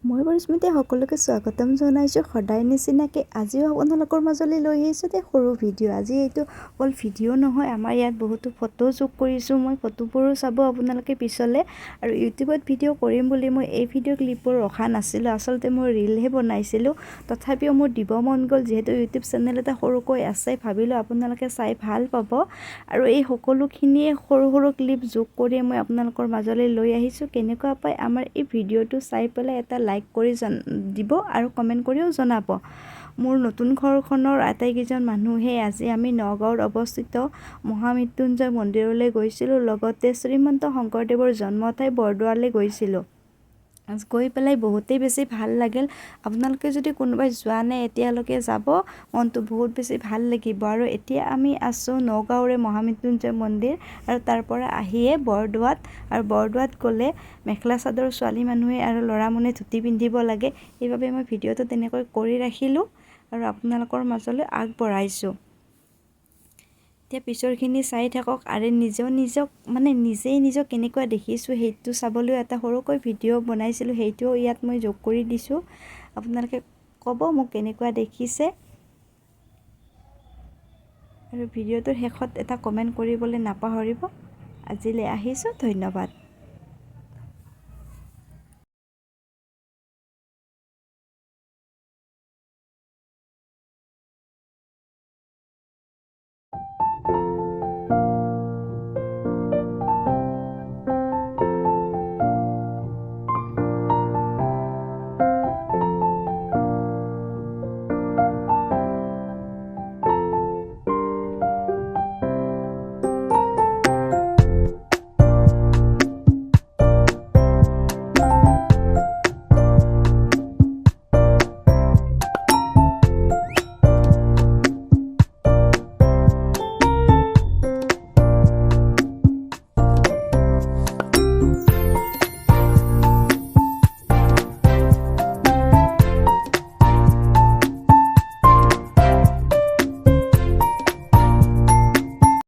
মই পৰিস্মিতাই সকলোকে স্বাগতম জনাইছোঁ। সদায় নিচিনাকৈ আজিও আপোনালোকৰ মাজলৈ লৈ আহিছোঁ যে সৰু ভিডিঅ'। আজি এইটো অকল ভিডিঅ' নহয়, আমাৰ ইয়াত বহুতো ফটো যোগ কৰিছোঁ। মই ফটোবোৰো চাব আপোনালোকে পিছলৈ। আৰু ইউটিউবত ভিডিঅ' কৰিম বুলি মই এই ভিডিঅ' ক্লিপবোৰ ৰখা নাছিলোঁ। আচলতে মই ৰীলহে বনাইছিলোঁ। তথাপিও মোৰ দিব মন গ'ল, যিহেতু ইউটিউব চেনেল এটা সৰুকৈ আছে, ভাবিলোঁ আপোনালোকে চাই ভাল পাব। আৰু এই সকলোখিনিয়ে সৰু সৰু ক্লিপ যোগ কৰি মই আপোনালোকৰ মাজলৈ লৈ আহিছোঁ। কেনেকুৱা পায় আমাৰ এই ভিডিঅ'টো চাই পেলাই এটা লাইক কৰি দিব আৰু কমেণ্ট কৰিও জনাব। মোৰ নতুন ঘৰখনৰ আটাইকেইজন মানুহে আজি আমি নগাঁৱত অৱস্থিত মহামৃত্যুঞ্জয় মন্দিৰলৈ গৈছিলোঁ। লগতে শ্ৰীমন্ত শংকৰদেৱৰ জন্মঠাই বৰদোৱালৈ গৈছিলোঁ। গৈ পেলাই বহুতেই বেছি ভাল লাগিল। আপোনালোকে যদি কোনোবাই যোৱা নাই এতিয়ালৈকে যাব, মনটো বহুত বেছি ভাল লাগিব। আৰু এতিয়া আমি আছোঁ নগাঁৱৰে মহামৃত্যুঞ্জয় মন্দিৰ, আৰু তাৰ পৰা আহিয়ে বৰদোৱাত। আৰু বৰদোৱাত গ'লে মেখেলা চাদৰ ছোৱালী মানুহে আৰু ল'ৰা মানুহে ধুতি পিন্ধিব লাগে। সেইবাবে মই ভিডিঅ'টো তেনেকৈ কৰি ৰাখিলোঁ আৰু আপোনালোকৰ মাজলৈ আগবঢ়াইছোঁ। এতিয়া পিছৰখিনি চাই থাকক আৰু নিজেই নিজক কেনেকুৱা দেখিছোঁ সেইটো চাবলৈও এটা সৰুকৈ ভিডিঅ' বনাইছিলোঁ, সেইটোও ইয়াত মই যোগ কৰি দিছোঁ। আপোনালোকে ক'ব মোক কেনেকুৱা দেখিছে। আৰু ভিডিঅ'টোৰ শেষত এটা কমেণ্ট কৰিবলৈ নাপাহৰিব। আজিলৈ আহিছোঁ, ধন্যবাদ।